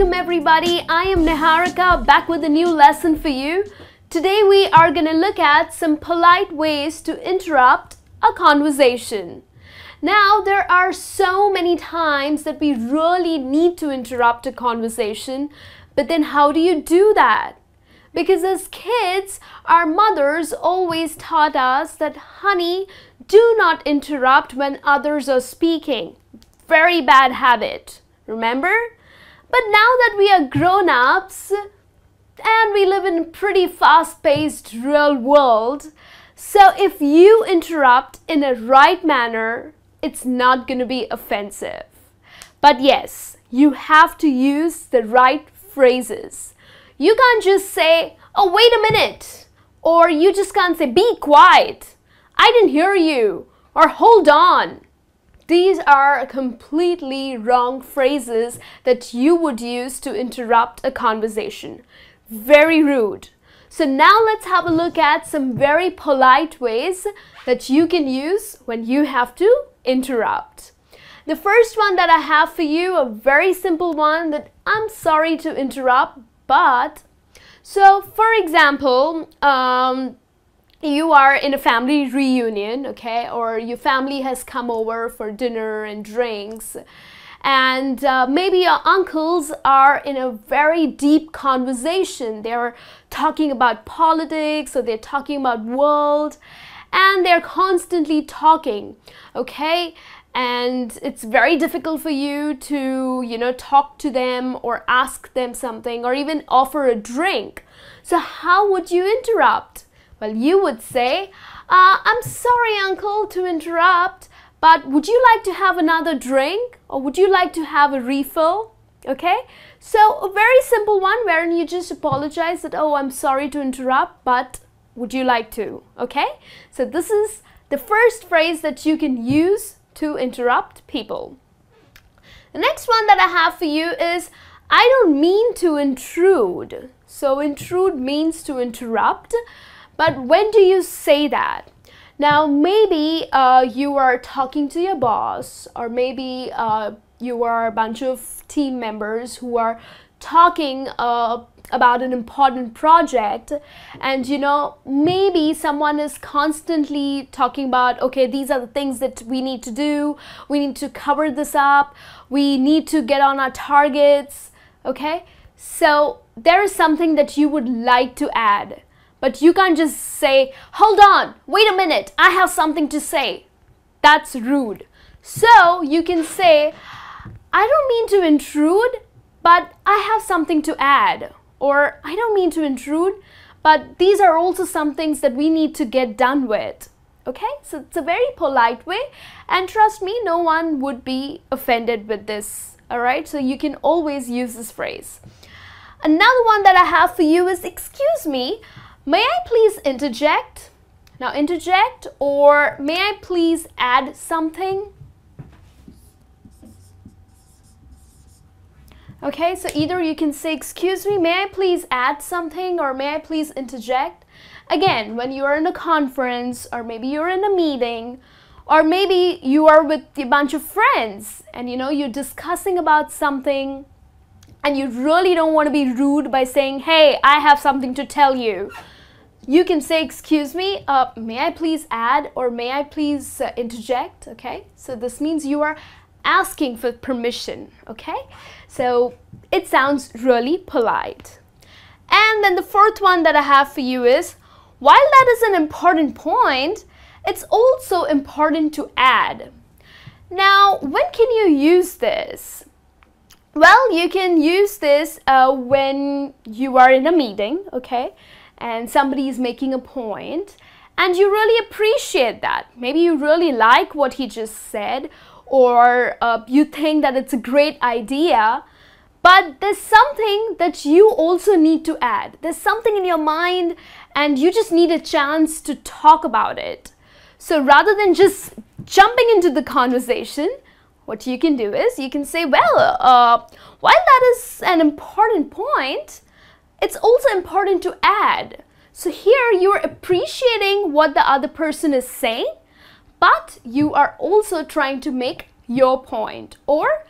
welcome everybody. I am Niharika back with a new lesson for you. Today we are going to look at some polite ways to interrupt a conversation. Now there are so many times that we really need to interrupt a conversation, but then how do you do that? Because as kids, our mothers always taught us that, honey, do not interrupt when others are speaking. Very bad habit, remember? But now that we are grown-ups and we live in a pretty fast-paced real world, so if you interrupt in a right manner, it's not going to be offensive. But yes, you have to use the right phrases. You can't just say, oh, wait a minute, or you just can't say, be quiet, I didn't hear you, or hold on. These are completely wrong phrases that you would use to interrupt a conversation. Very rude. So now let's have a look at some very polite ways that you can use when you have to interrupt. The first one that I have for you, a very simple one that I'm sorry to interrupt, but so for example, you are in a family reunion, okay, or your family has come over for dinner and drinks, and maybe your uncles are in a very deep conversation. They're talking about politics, or they're talking about world, and they're constantly talking, okay, and it's very difficult for you to, talk to them or ask them something or even offer a drink. So how would you interrupt? Well, you would say, I'm sorry, uncle, to interrupt, but would you like to have another drink, or would you like to have a refill? Okay, so a very simple one wherein you just apologize that, oh, I'm sorry to interrupt, but would you like to? Okay, so this is the first phrase that you can use to interrupt people. The next one that I have for you is, I don't mean to intrude. So intrude means to interrupt. But when do you say that? Now, maybe you are talking to your boss, or maybe you are a bunch of team members who are talking about an important project, and maybe someone is constantly talking about, okay, these are the things that we need to do, we need to cover this up, we need to get on our targets, okay? So there is something that you would like to add. But you can't just say, hold on, wait a minute, I have something to say. That's rude. So you can say, I don't mean to intrude, but I have something to add. Or I don't mean to intrude, but these are also some things that we need to get done with. Okay, so it's a very polite way, and trust me, no one would be offended with this. Alright, so you can always use this phrase. Another one that I have for you is, excuse me, may I please interject? Now interject, or may I please add something? Okay, so either you can say, excuse me, may I please add something, or may I please interject? Again, when you are in a conference, or maybe you're in a meeting, or maybe you are with a bunch of friends and you're discussing about something and you really don't want to be rude by saying, hey, I have something to tell you. You can say, excuse me, may I please add, or may I please interject, okay? So this means you are asking for permission, okay? So it sounds really polite. And then the fourth one that I have for you is, while that is an important point, it's also important to add. Now, when can you use this? Well, you can use this when you are in a meeting, okay? And somebody is making a point, and you really appreciate that. Maybe you really like what he just said, or you think that it's a great idea, but there's something that you also need to add. There's something in your mind, and you just need a chance to talk about it. So rather than just jumping into the conversation, what you can do is you can say, well, while that is an important point, it's also important to add. So here you are appreciating what the other person is saying, but you are also trying to make your point, or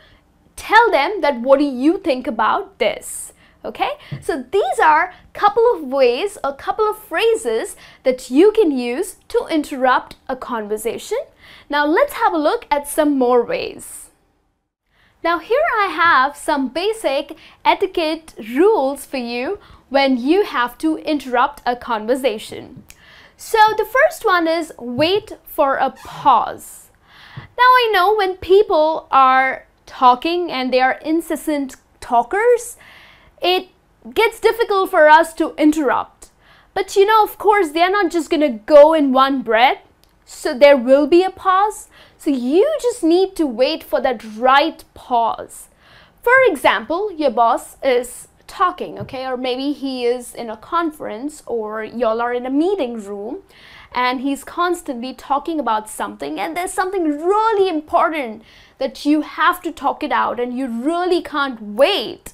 tell them that what do you think about this? Okay, so these are a couple of ways, a couple of phrases that you can use to interrupt a conversation. Now let's have a look at some more ways. Now here I have some basic etiquette rules for you when you have to interrupt a conversation. So the first one is wait for a pause. Now I know when people are talking and they are incessant talkers, it gets difficult for us to interrupt. But you know, of course, they're not just going to go in one breath. So there will be a pause. So you just need to wait for that right pause. For example, your boss is talking, okay? Or maybe he is in a conference or y'all are in a meeting room and he's constantly talking about something and there's something really important that you have to talk it out and you really can't wait.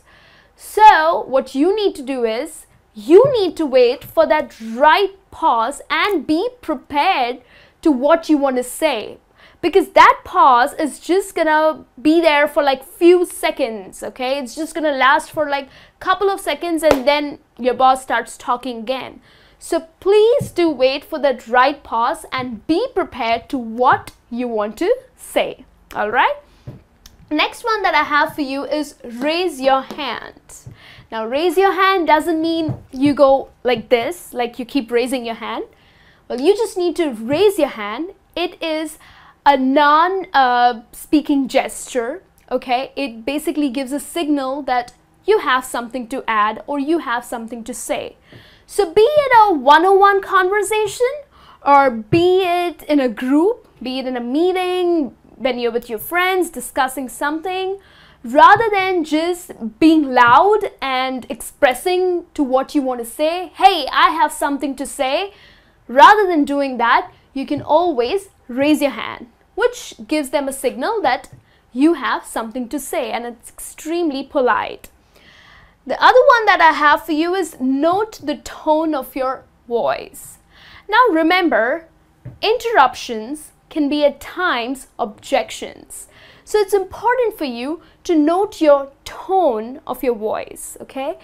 So what you need to do is you need to wait for that right pause and be prepared to what you want to say, because that pause is just gonna be there for like few seconds, okay? It's just gonna last for like couple of seconds and then your boss starts talking again. So please do wait for that right pause and be prepared to what you want to say. All right? Next one that I have for you is raise your hand. Now raise your hand doesn't mean you go like this, like you keep raising your hand. Well, you just need to raise your hand. It is a non-speaking gesture, okay? It basically gives a signal that you have something to add or you have something to say. So be it a one-on-one conversation or be it in a group, be it in a meeting, when you're with your friends discussing something, rather than just being loud and expressing to what you want to say, hey, I have something to say, rather than doing that, you can always raise your hand, which gives them a signal that you have something to say and it's extremely polite. The other one that I have for you is note the tone of your voice. Now remember, interruptions can be at times objections. So it's important for you to note your tone of your voice, okay?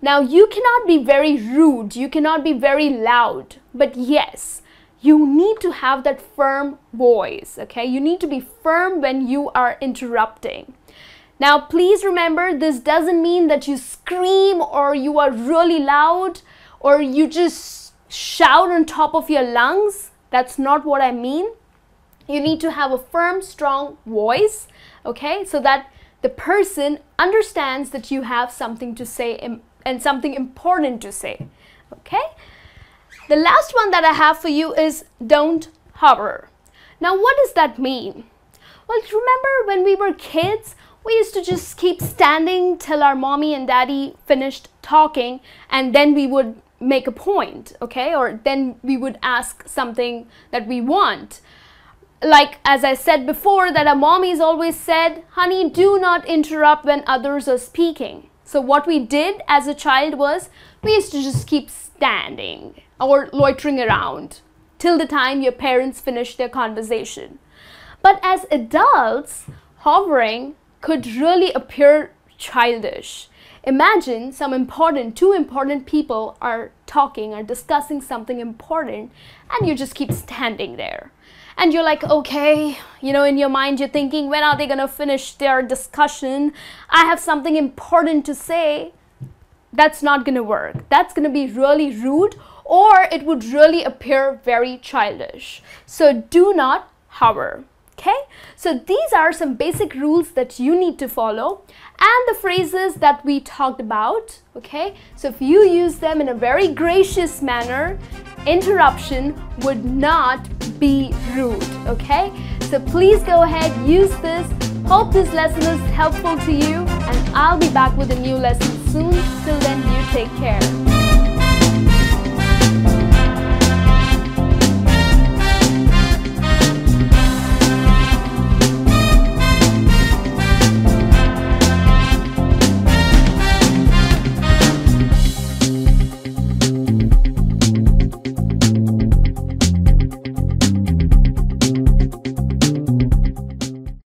Now you cannot be very rude, you cannot be very loud, but yes, you need to have that firm voice, okay? You need to be firm when you are interrupting. Now please remember, this doesn't mean that you scream or you are really loud or you just shout on top of your lungs. That's not what I mean. You need to have a firm, strong voice, okay? So that the person understands that you have something to say and something important to say, okay? The last one that I have for you is don't hover. Now what does that mean? Well, remember when we were kids, we used to just keep standing till our mommy and daddy finished talking and then we would make a point, okay? Or then we would ask something that we want. Like as I said before, that our mommies always said, honey, do not interrupt when others are speaking. So what we did as a child was we used to just keep standing or loitering around till the time your parents finished their conversation. But as adults, hovering could really appear childish. Imagine two important people are talking or discussing something important and you just keep standing there. And you're like, okay, you know, in your mind you're thinking, when are they going to finish their discussion? I have something important to say. That's not going to work. That's going to be really rude or it would really appear very childish. So do not hover. Okay, so these are some basic rules that you need to follow and the phrases that we talked about. Okay, so if you use them in a very gracious manner, interruption would not be rude. Okay, so please go ahead, use this. Hope this lesson is helpful to you and I'll be back with a new lesson soon. Till then, you take care.